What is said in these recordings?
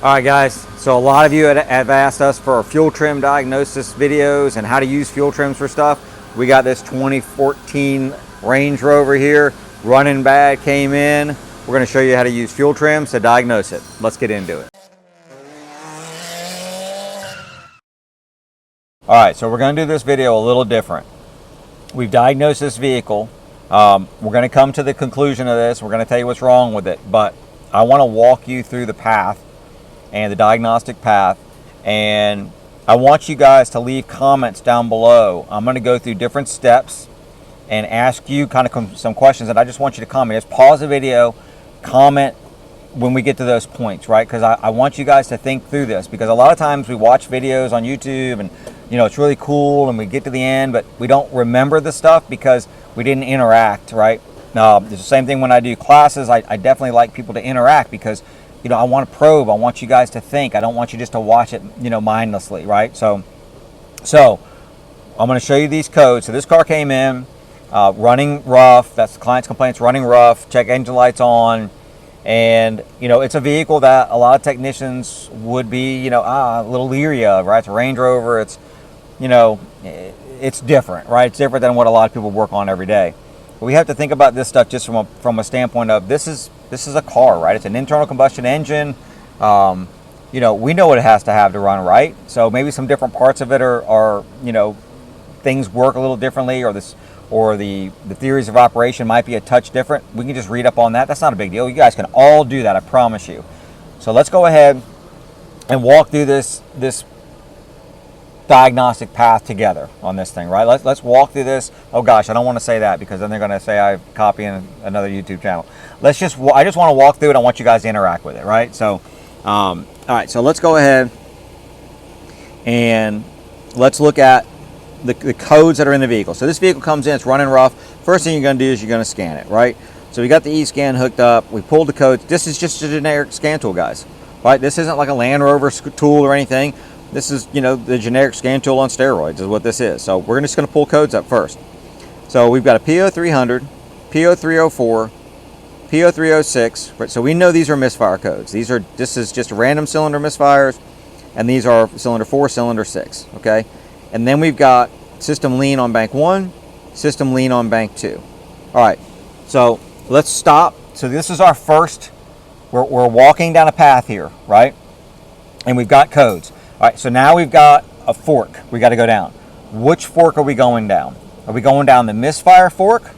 All right guys, so a lot of you have asked us for fuel trim diagnosis videos and how to use fuel trims for stuff. We got this 2014 Range Rover here, running bad, came in. We're going to show you how to use fuel trims to diagnose it. Let's get into it. All right, so we're going to do this video a little different. We've diagnosed this vehicle. We're going to come to the conclusion of this. We're going to tell you what's wrong with it, but I want to walk you through the path and the diagnostic path, and I want you guys to leave comments down below. I'm going to go through different steps and ask you kind of some questions, and I just want you to comment. Just pause the video, comment when we get to those points, right? Because I want you guys to think through this, because a lot of times we watch videos on YouTube and it's really cool and we get to the end, but we don't remember the stuff because we didn't interact, right? It's the same thing when I do classes. I definitely like people to interact because I want to probe. I want you guys to think. I don't want you just to watch it, mindlessly, right? So I'm going to show you these codes. So this car came in running rough. That's the client's complaints, running rough. Check engine lights on. And, it's a vehicle that a lot of technicians would be, a little leery of, right? It's a Range Rover. It's, it's different, right? It's different than what a lot of people work on every day. But we have to think about this stuff just from a standpoint of this is a car, right? It's an internal combustion engine. We know what it has to have to run right. So maybe some different parts of it are things work a little differently, or the theories of operation might be a touch different. We can just read up on that. That's not a big deal. You guys can all do that, I promise you. So let's go ahead and walk through this diagnostic path together on this thing, right? Let's walk through this. Oh gosh, I don't want to say that because then they're going to say I'm copying another YouTube channel. I just want to walk through it. I want you guys to interact with it, right? So, all right, so let's go ahead and let's look at the codes that are in the vehicle. So this vehicle comes in, it's running rough. First thing you're going to do is you're going to scan it, right? So we got the eScan hooked up. We pulled the codes. This is just a generic scan tool, guys, right? This isn't like a Land Rover tool or anything. This is, the generic scan tool on steroids is what this is. So we're just going to pull codes up first. So we've got a P0300, P0304, P0306. Right? So we know these are misfire codes. This is just random cylinder misfires, and these are cylinder 4, cylinder 6. Okay, and then we've got system lean on bank 1, system lean on bank 2. All right. So let's stop. So this is our first. We're walking down a path here, right? And we've got codes. All right, so now we've got a fork we got to go down. Which fork are we going down? Are we going down the misfire fork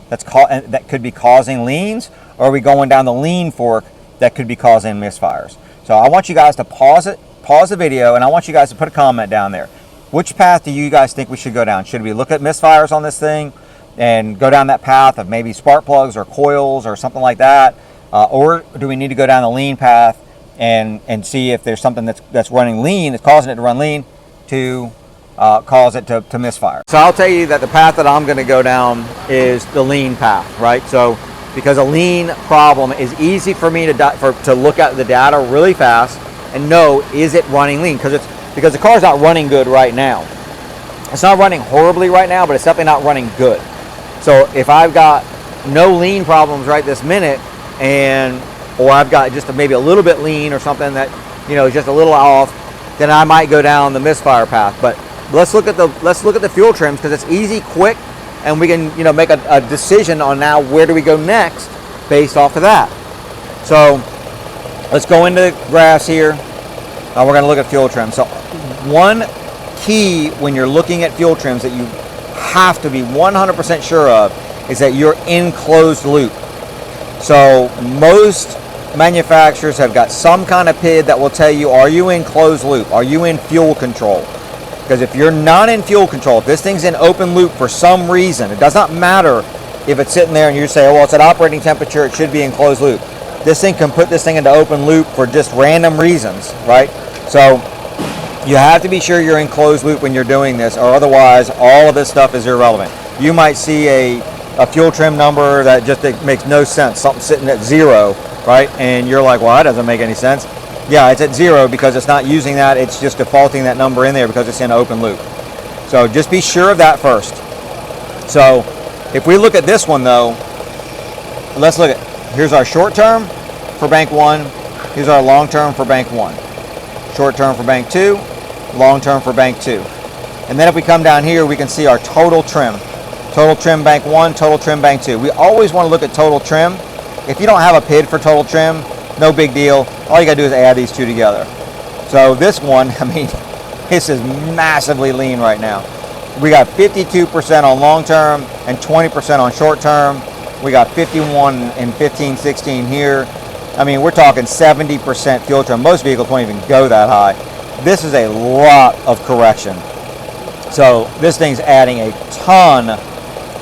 that could be causing leans, or are we going down the lean fork that could be causing misfires? So I want you guys to pause the video, and I want you guys to put a comment down there. Which path do you guys think we should go down? Should we look at misfires on this thing and go down that path of maybe spark plugs or coils or something like that? Or do we need to go down the lean path and see if there's something that's running lean, that's causing it to run lean, to cause it to misfire? So I'll tell you that the path that I'm going to go down is the lean path, right? So because a lean problem is easy for me to look at the data really fast and know, is it running lean? Because the car's not running good right now. It's not running horribly right now, but it's definitely not running good. So if I've got no lean problems right this minute, or I've got just maybe a little bit lean or something that is just a little off, then I might go down the misfire path. But let's look at the fuel trims, because it's easy, quick, and we can make a decision on now where do we go next based off of that. So let's go into the graphs here. We're going to look at fuel trims. So one key when you're looking at fuel trims that you have to be 100% sure of is that you're in closed loop. So most manufacturers have got some kind of PID that will tell you, are you in closed loop? Are you in fuel control? Because if you're not in fuel control, if this thing's in open loop for some reason, it does not matter if it's sitting there and you say, well, it's at operating temperature, it should be in closed loop. This thing can put this thing into open loop for just random reasons, right? So you have to be sure you're in closed loop when you're doing this, or otherwise all of this stuff is irrelevant. You might see a fuel trim number that just makes no sense, something sitting at 0, right? And you're like, well, that doesn't make any sense. Yeah, it's at 0 because it's not using that. It's just defaulting that number in there because it's in open loop. So just be sure of that first. So if we look at this one though, let's look at, here's our short term for bank 1, Here's our long term for bank 1, short term for bank 2, long term for bank 2. And then if we come down here, we can see our total trim. Total trim bank 1, total trim bank 2. We always want to look at total trim. If you don't have a PID for total trim, no big deal. All you got to do is add these two together. So this one, I mean, this is massively lean right now. We got 52% on long term and 20% on short term. We got 51 and 15, 16 here. I mean, we're talking 70% fuel trim. Most vehicles won't even go that high. This is a lot of correction. So this thing's adding a ton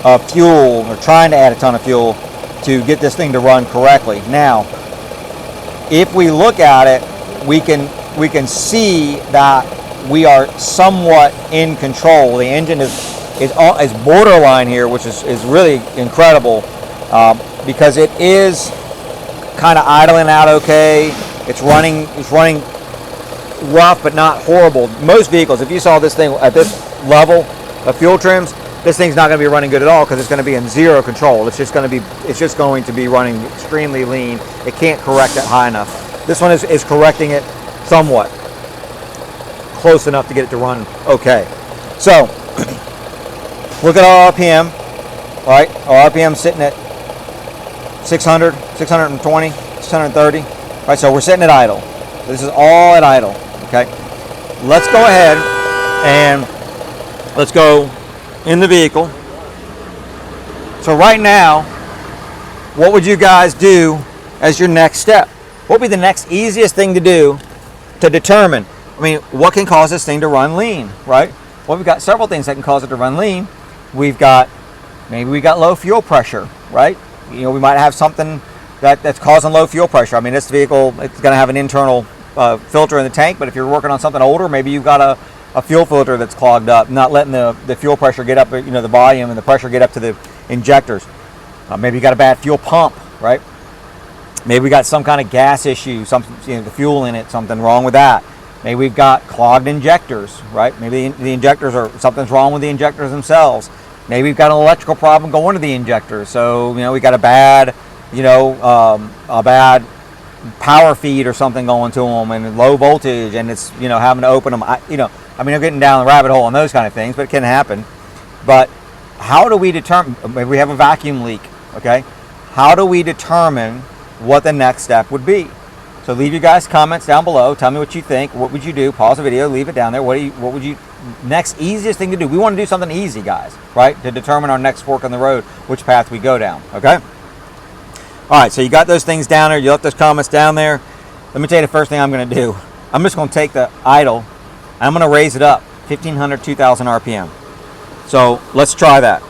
of fuel, or trying to add a ton of fuel to get this thing to run correctly. Now, if we look at it, we can see that we are somewhat in control. The engine is borderline here, which is really incredible, because it is kind of idling out okay. It's running rough but not horrible. Most vehicles, if you saw this thing at this level of fuel trims, this thing's not going to be running good at all because it's going to be in zero control. It's just going to be running extremely lean. It can't correct it high enough. This one is correcting it somewhat, close enough to get it to run okay. So look at our RPM. All right, our RPM sitting at 600, 620, 630. All right, so we're sitting at idle. This is all at idle. Okay, let's go ahead and let's go in the vehicle. So right now, what would you guys do as your next step? What would be the next easiest thing to do to determine, I mean, what can cause this thing to run lean, right? Well, we've got several things that can cause it to run lean. Maybe we got low fuel pressure, right? You know, we might have something that's causing low fuel pressure. I mean, this vehicle, it's going to have an internal filter in the tank, but if you're working on something older, maybe you've got a fuel filter that's clogged up, not letting the fuel pressure get up, you know, the volume and the pressure get up to the injectors. Maybe you got a bad fuel pump, right? Maybe we got some kind of gas issue, something, you know, the fuel in it, something wrong with that. Maybe we've got clogged injectors, right? Maybe the injectors something's wrong with the injectors themselves. Maybe we've got an electrical problem going to the injectors. So, you know, we got a bad power feed or something going to them, and low voltage, and it's, you know, having to open them. I'm getting down the rabbit hole on those kind of things, but it can happen. But how do we determine? Maybe we have a vacuum leak. Okay, how do we determine what the next step would be? So leave your guys' comments down below. Tell me what you think. What would you do? Pause the video, leave it down there. What would you next easiest thing to do? We want to do something easy, guys, right? To determine our next fork in the road, which path we go down. Okay. All right, so you got those things down there. You left those comments down there. Let me tell you the first thing I'm going to do. I'm just going to take the idle. I'm going to raise it up, 1,500, 2,000 RPM. So let's try that.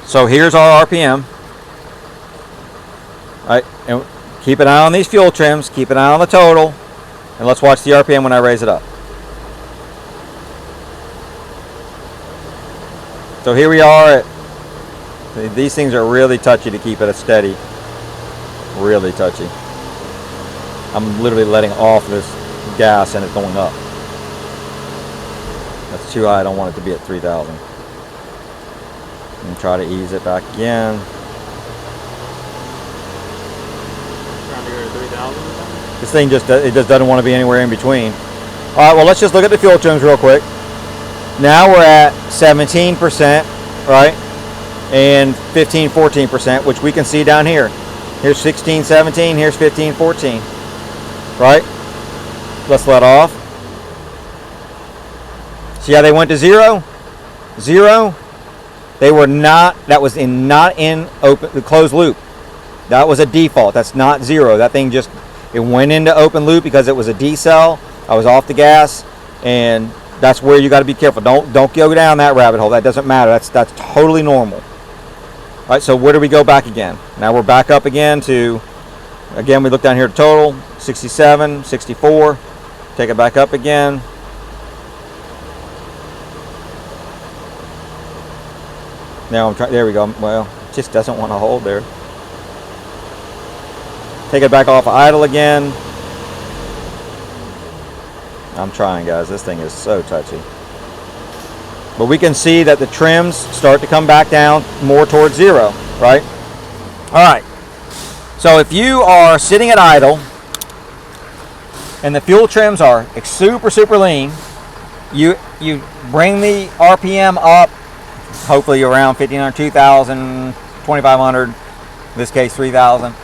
So here's our RPM. All right, and keep an eye on these fuel trims. Keep an eye on the total. And let's watch the RPM when I raise it up. So here we are at, these things are really touchy to keep it a steady. Really touchy. I'm literally letting off this gas and it's going up. That's too high. I don't want it to be at 3,000. And try to ease it back again. Trying to go to 3,000? This thing just doesn't want to be anywhere in between. All right, well, let's just look at the fuel trims real quick. Now we're at 17%, right? And 15, 14%, which we can see down here. Here's 16, 17, here's 15, 14, right? Let's let off. See how they went to zero? Zero. They were not, that was not in the closed loop. That was a default. That's not zero. That thing just, it went into open loop because it was a decel. I was off the gas, and that's where you got to be careful. Don't go down that rabbit hole. That doesn't matter. That's totally normal. All right, so where do we go back again? Now we're back up again to, again, we look down here to total, 67, 64. Take it back up again. Now I'm trying, there we go. Well, it just doesn't want to hold there. Take it back off of idle again. I'm trying, guys. This thing is so touchy. But we can see that the trims start to come back down more towards zero, right? All right. So if you are sitting at idle and the fuel trims are super lean, you bring the RPM up, hopefully around 1,500, 2,000, 2,500, in this case 3,000,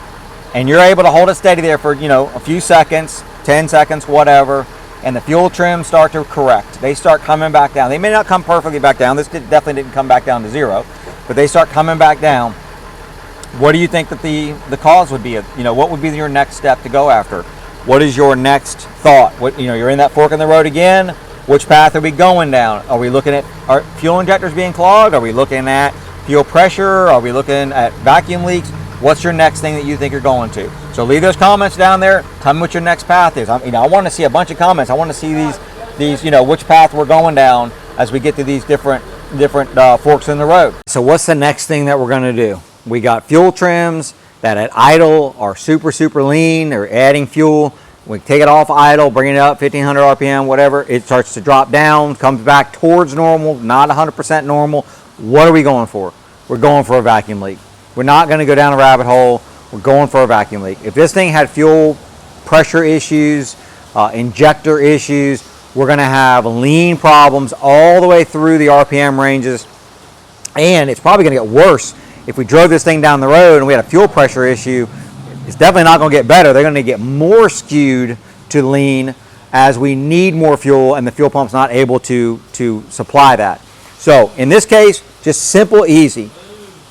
and you're able to hold it steady there for, you know, a few seconds, 10 seconds, whatever, and the fuel trims start to correct. They start coming back down. They may not come perfectly back down. This definitely didn't come back down to zero, but they start coming back down. What do you think that the cause would be? You know, what would be your next step to go after? What is your next thought? What, you know, you're in that fork in the road again. Which path are we going down? Are we looking at our fuel injectors being clogged? Are we looking at fuel pressure? Are we looking at vacuum leaks? What's your next thing that you think you're going to? So leave those comments down there. Tell me what your next path is. I want to see a bunch of comments. I want to see these, you know, which path we're going down as we get to these different forks in the road. So what's the next thing that we're going to do? We got fuel trims that at idle are super lean. They're adding fuel. We take it off idle, bring it up 1,500 RPM, whatever. It starts to drop down, comes back towards normal, not 100% normal. What are we going for? We're going for a vacuum leak. We're not going to go down a rabbit hole. We're going for a vacuum leak. If this thing had fuel pressure issues, injector issues, we're going to have lean problems all the way through the RPM ranges. And it's probably going to get worse if we drove this thing down the road and we had a fuel pressure issue. It's definitely not going to get better. They're going to get more skewed to lean as we need more fuel and the fuel pump's not able to supply that. So in this case, just simple, easy.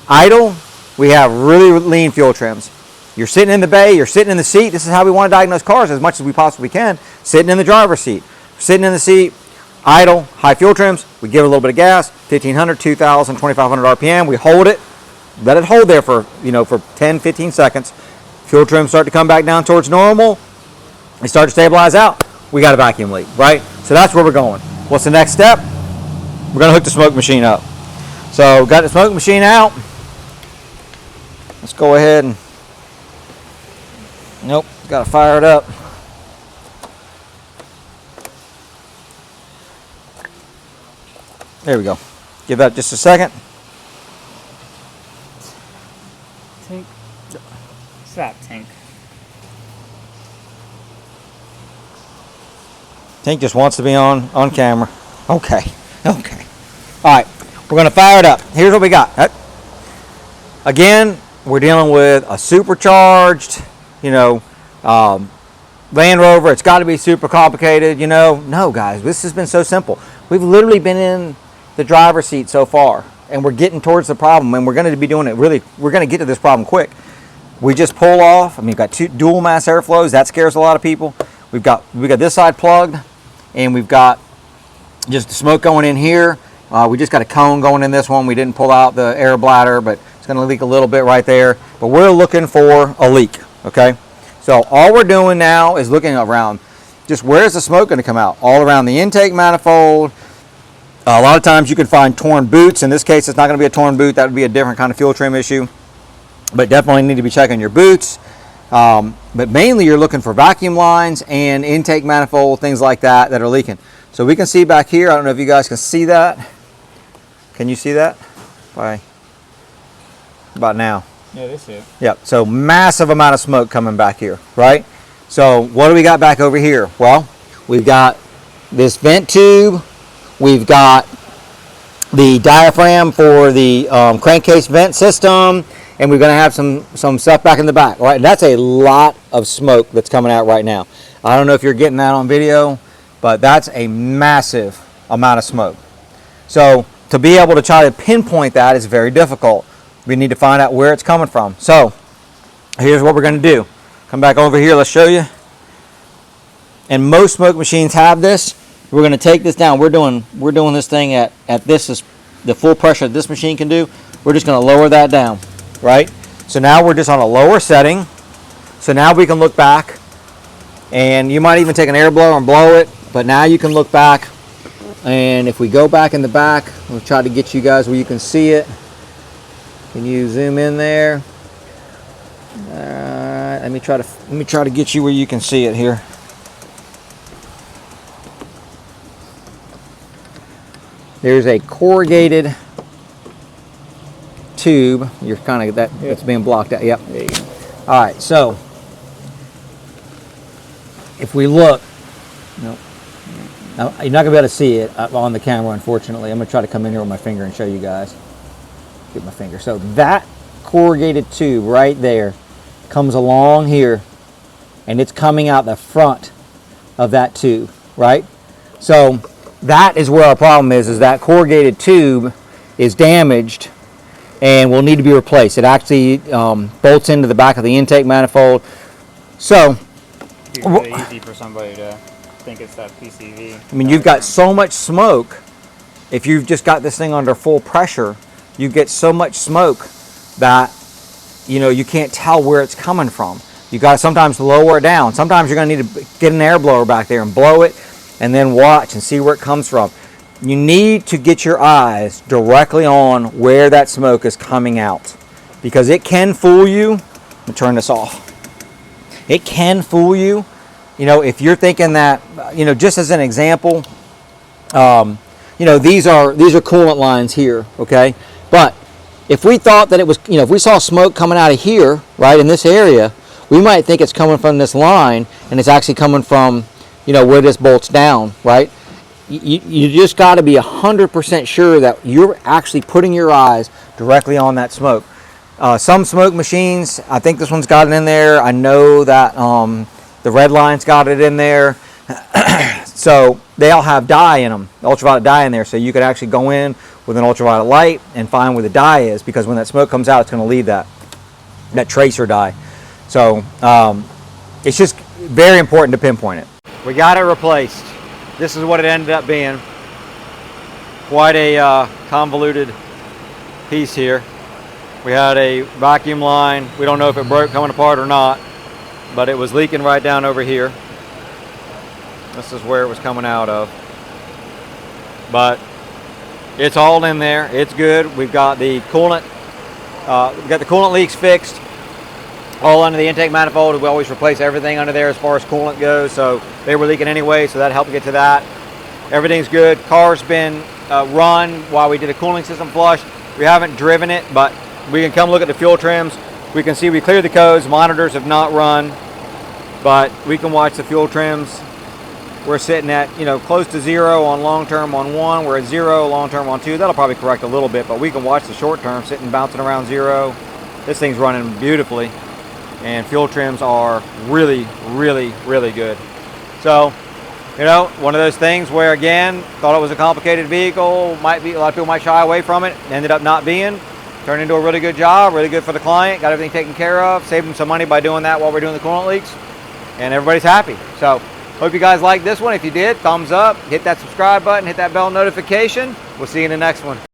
Idle, we have really lean fuel trims. You're sitting in the bay, you're sitting in the seat. This is how we want to diagnose cars as much as we possibly can. Sitting in the driver's seat, sitting in the seat, idle, high fuel trims. We give it a little bit of gas, 1,500, 2,000, 2,500 RPM. We hold it, let it hold there for, you know, for 10, 15 seconds. Fuel trims start to come back down towards normal. They start to stabilize out. We got a vacuum leak, right? So that's where we're going. What's the next step? We're going to hook the smoke machine up. So got the smoke machine out. Let's go ahead and, nope, got to fire it up. There we go. Give that just a second. Tank. Stop, tank. Tank just wants to be on camera. Okay. All right, we're going to fire it up. Here's what we got. Again, we're dealing with a supercharged, you know, Land Rover. It's got to be super complicated, you know. No, guys, this has been so simple. We've literally been in the driver's seat so far, and we're getting towards the problem, and we're going to be doing it really, we're going to get to this problem quick. We just pull off. I mean, we've got two dual mass airflows. That scares a lot of people. We got this side plugged, and we've got just the smoke going in here. We just got a cone going in this one. We didn't pull out the air bladder, but it's going to leak a little bit right there. But we're looking for a leak, okay? So all we're doing now is looking around. Just where's the smoke going to come out? All around the intake manifold. A lot of times you can find torn boots. In this case, it's not going to be a torn boot. That would be a different kind of fuel trim issue. But definitely need to be checking your boots. But mainly you're looking for vacuum lines and intake manifold, things like that are leaking. So we can see back here. I don't know if you guys can see that. Can you see that? About now. Yeah, this is. Yep. So massive amount of smoke coming back here, right? So what do we got back over here? Well, we've got this vent tube. We've got the diaphragm for the crankcase vent system. And we're going to have some stuff back in the back, right? That's a lot of smoke that's coming out right now. I don't know if you're getting that on video, but that's a massive amount of smoke. So to be able to try to pinpoint that is very difficult. We need to find out where it's coming from. So here's what we're going to do. Come back over here. Let's show you. And most smoke machines have this. We're going to take this down. We're doing this thing at this is the full pressure that this machine can do. We're just going to lower that down. Right? So now we're just on a lower setting. So now we can look back, and you might even take an air blower and blow it, but now you can look back, and if we go back in the back, we'll try to get you guys where you can see it. Can you zoom in there? Alright, let me try to get you where you can see it here. There's a corrugated tube. You're kind of that. It's being blocked out. Yep. All right. So if we look, no, now, you're not gonna be able to see it on the camera, unfortunately. I'm gonna try to come in here with my finger and show you guys. Get my finger. So that corrugated tube right there comes along here, and it's coming out the front of that tube, right? So that is where our problem is that corrugated tube is damaged and will need to be replaced. It actually bolts into the back of the intake manifold. So It's really easy for somebody to think it's that PCV. I mean, you've got so much smoke. If you've just got this thing under full pressure, you get so much smoke that, you know, you can't tell where it's coming from. You got to sometimes lower it down. Sometimes you're going to need to get an air blower back there and blow it, and then watch and see where it comes from. You need to get your eyes directly on where that smoke is coming out, because it can fool you. Let me turn this off. It can fool you. You know, if you're thinking that, you know, just as an example, you know, these are coolant lines here, okay? But if we thought that it was, you know, if we saw smoke coming out of here, right, in this area, we might think it's coming from this line, and it's actually coming from, you know, where this bolts down, right? You just got to be 100% sure that you're actually putting your eyes directly on that smoke. Some smoke machines, I think this one's got it in there. I know that the red line's got it in there. So they all have dye in them, ultraviolet dye in there. So you could actually go in with an ultraviolet light and find where the dye is, because when that smoke comes out, it's going to leave that tracer dye. So it's just very important to pinpoint it. We got it replaced. This is what it ended up being. Quite a convoluted piece here. We had a vacuum line. We don't know if it broke coming apart or not, but it was leaking right down over here. This is where it was coming out of. But it's all in there. It's good. We've got the coolant. We've got the coolant leaks fixed. All under the intake manifold. We always replace everything under there as far as coolant goes. So they were leaking anyway, so that helped get to that. Everything's good. Car's been run while we did a cooling system flush. We haven't driven it, but we can come look at the fuel trims. We can see we cleared the codes. Monitors have not run, but we can watch the fuel trims. We're sitting at, you know, close to 0 on long term on 1. We're at 0 long term on 2. That'll probably correct a little bit, but we can watch the short term sitting bouncing around 0. This thing's running beautifully, and fuel trims are really, really, really good. So, you know, one of those things where, again, thought it was a complicated vehicle. Might be, a lot of people might shy away from it. Ended up not being. Turned into a really good job, really good for the client. Got everything taken care of. Saved them some money by doing that while we're doing the coolant leaks, and everybody's happy. So, hope you guys liked this one. If you did, thumbs up. Hit that subscribe button. Hit that bell notification. We'll see you in the next one.